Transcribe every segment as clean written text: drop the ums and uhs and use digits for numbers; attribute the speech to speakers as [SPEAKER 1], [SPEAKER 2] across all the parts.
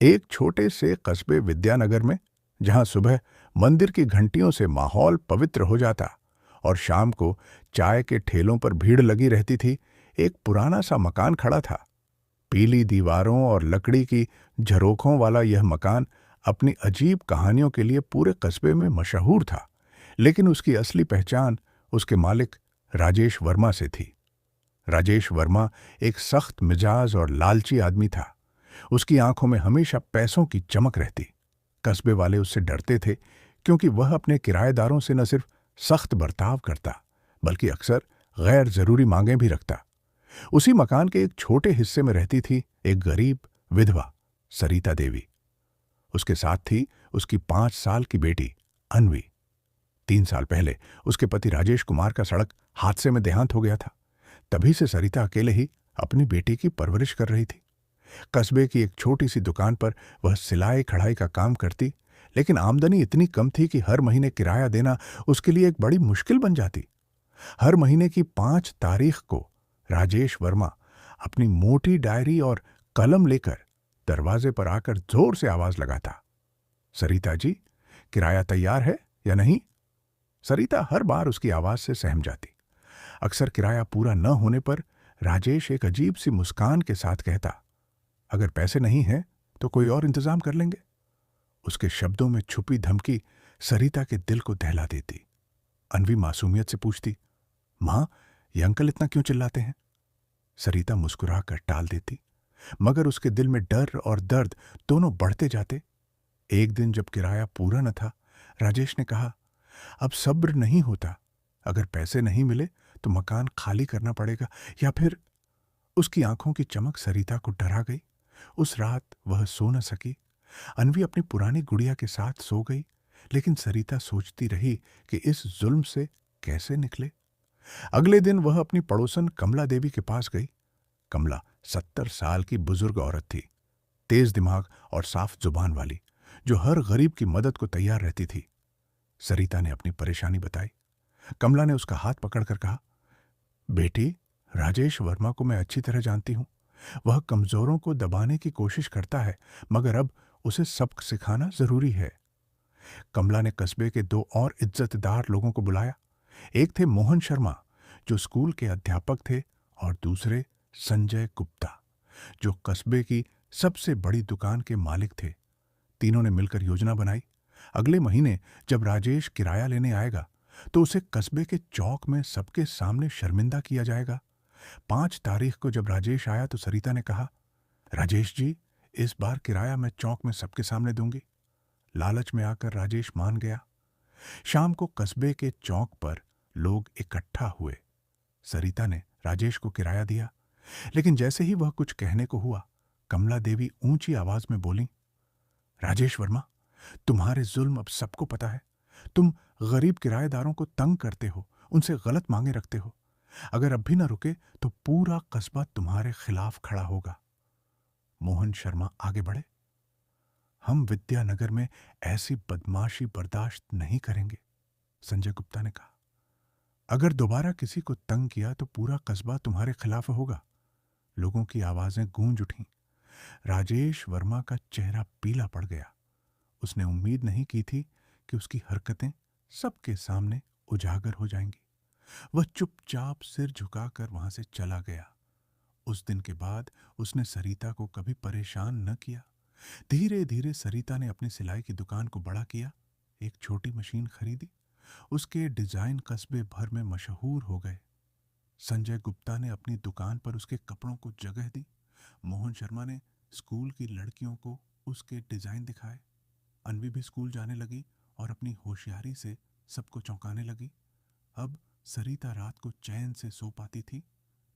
[SPEAKER 1] एक छोटे से कस्बे विद्यानगर में, जहां सुबह मंदिर की घंटियों से माहौल पवित्र हो जाता और शाम को चाय के ठेलों पर भीड़ लगी रहती थी, एक पुराना सा मकान खड़ा था। पीली दीवारों और लकड़ी की झरोखों वाला यह मकान अपनी अजीब कहानियों के लिए पूरे कस्बे में मशहूर था। लेकिन उसकी असली पहचान उसके मालिक राजेश वर्मा से थी। राजेश वर्मा एक सख्त मिजाज और लालची आदमी था। उसकी आंखों में हमेशा पैसों की चमक रहती। कस्बे वाले उससे डरते थे, क्योंकि वह अपने किराएदारों से न सिर्फ सख्त बर्ताव करता, बल्कि अक्सर गैर जरूरी मांगें भी रखता। उसी मकान के एक छोटे हिस्से में रहती थी एक गरीब विधवा, सरिता देवी। उसके साथ थी उसकी 5 साल की बेटी अनवी। 3 साल पहले उसके पति राजेश कुमार का सड़क हादसे में देहांत हो गया था। तभी से सरिता अकेले ही अपनी बेटी की परवरिश कर रही थी। कस्बे की एक छोटी सी दुकान पर वह सिलाई कढ़ाई का काम करती, लेकिन आमदनी इतनी कम थी कि हर महीने किराया देना उसके लिए एक बड़ी मुश्किल बन जाती। हर महीने की 5 तारीख को राजेश वर्मा अपनी मोटी डायरी और कलम लेकर दरवाजे पर आकर जोर से आवाज लगाता, सरिता जी, किराया तैयार है या नहीं? सरिता हर बार उसकी आवाज से सहम जाती। अक्सर किराया पूरा न होने पर राजेश एक अजीब सी मुस्कान के साथ कहता, अगर पैसे नहीं हैं तो कोई और इंतजाम कर लेंगे। उसके शब्दों में छुपी धमकी सरिता के दिल को दहला देती। अनवी मासूमियत से पूछती, मां, ये अंकल इतना क्यों चिल्लाते हैं? सरिता मुस्कुरा कर टाल देती, मगर उसके दिल में डर और दर्द दोनों बढ़ते जाते। एक दिन जब किराया पूरा न था, राजेश ने कहा, अब सब्र नहीं होता। अगर पैसे नहीं मिले तो मकान खाली करना पड़ेगा, या फिर। उसकी आंखों की चमक सरिता को डरा गई। उस रात वह सो न सकी। अनवी अपनी पुरानी गुड़िया के साथ सो गई, लेकिन सरिता सोचती रही कि इस जुल्म से कैसे निकले। अगले दिन वह अपनी पड़ोसन कमला देवी के पास गई। कमला 70 साल की बुजुर्ग औरत थी, तेज दिमाग और साफ जुबान वाली, जो हर गरीब की मदद को तैयार रहती थी। सरिता ने अपनी परेशानी बताई। कमला ने उसका हाथ पकड़कर कहा, बेटी, राजेश वर्मा को मैं अच्छी तरह जानती हूं। वह कमजोरों को दबाने की कोशिश करता है, मगर अब उसे सबक सिखाना जरूरी है। कमला ने कस्बे के 2 और इज्जतदार लोगों को बुलाया। एक थे मोहन शर्मा, जो स्कूल के अध्यापक थे, और दूसरे संजय गुप्ता, जो कस्बे की सबसे बड़ी दुकान के मालिक थे। तीनों ने मिलकर योजना बनाई। अगले महीने जब राजेश किराया लेने आएगा, तो उसे कस्बे के चौक में सबके सामने शर्मिंदा किया जाएगा। 5 तारीख को जब राजेश आया तो सरिता ने कहा, राजेश जी, इस बार किराया मैं चौक में सबके सामने दूंगी। लालच में आकर राजेश मान गया। शाम को कस्बे के चौक पर लोग इकट्ठा हुए। सरिता ने राजेश को किराया दिया, लेकिन जैसे ही वह कुछ कहने को हुआ, कमला देवी ऊंची आवाज में बोली, राजेश वर्मा, तुम्हारे जुल्म अब सबको पता है। तुम गरीब किराएदारों को तंग करते हो, उनसे गलत मांगे रखते हो। अगर अब भी न रुके तो पूरा कस्बा तुम्हारे खिलाफ खड़ा होगा। मोहन शर्मा आगे बढ़े, हम विद्यानगर में ऐसी बदमाशी बर्दाश्त नहीं करेंगे। संजय गुप्ता ने कहा, अगर दोबारा किसी को तंग किया तो पूरा कस्बा तुम्हारे खिलाफ होगा। लोगों की आवाजें गूंज उठीं। राजेश वर्मा का चेहरा पीला पड़ गया। उसने उम्मीद नहीं की थी कि उसकी हरकतें सबके सामने उजागर हो जाएंगी। वह चुपचाप सिर झुकाकर वहां से चला गया। उस दिन के बाद उसने सरिता को कभी परेशान न किया। धीरे धीरे सरिता ने अपनी सिलाई की दुकान को बड़ा किया। एक छोटी मशीन खरीदी। उसके डिजाइन कस्बे भर में मशहूर हो गए। संजय गुप्ता ने अपनी दुकान पर उसके कपड़ों को जगह दी। मोहन शर्मा ने स्कूल की लड़कियों को उसके डिजाइन दिखाए। अनवी भी स्कूल जाने लगी और अपनी होशियारी से सबको चौंकाने लगी। अब सरिता रात को चैन से सो पाती थी।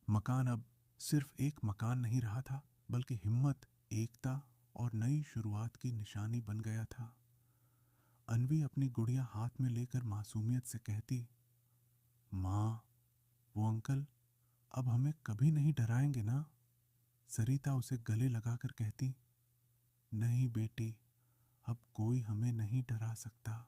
[SPEAKER 1] मकान अब सिर्फ एक मकान नहीं रहा था, बल्कि हिम्मत, एकता और नई शुरुआत की निशानी बन गया था। अनवी अपनी गुड़िया हाथ में लेकर मासूमियत से कहती, माँ, वो अंकल अब हमें कभी नहीं डराएंगे ना? सरिता उसे गले लगाकर कहती, नहीं बेटी, अब कोई हमें नहीं डरा सकता।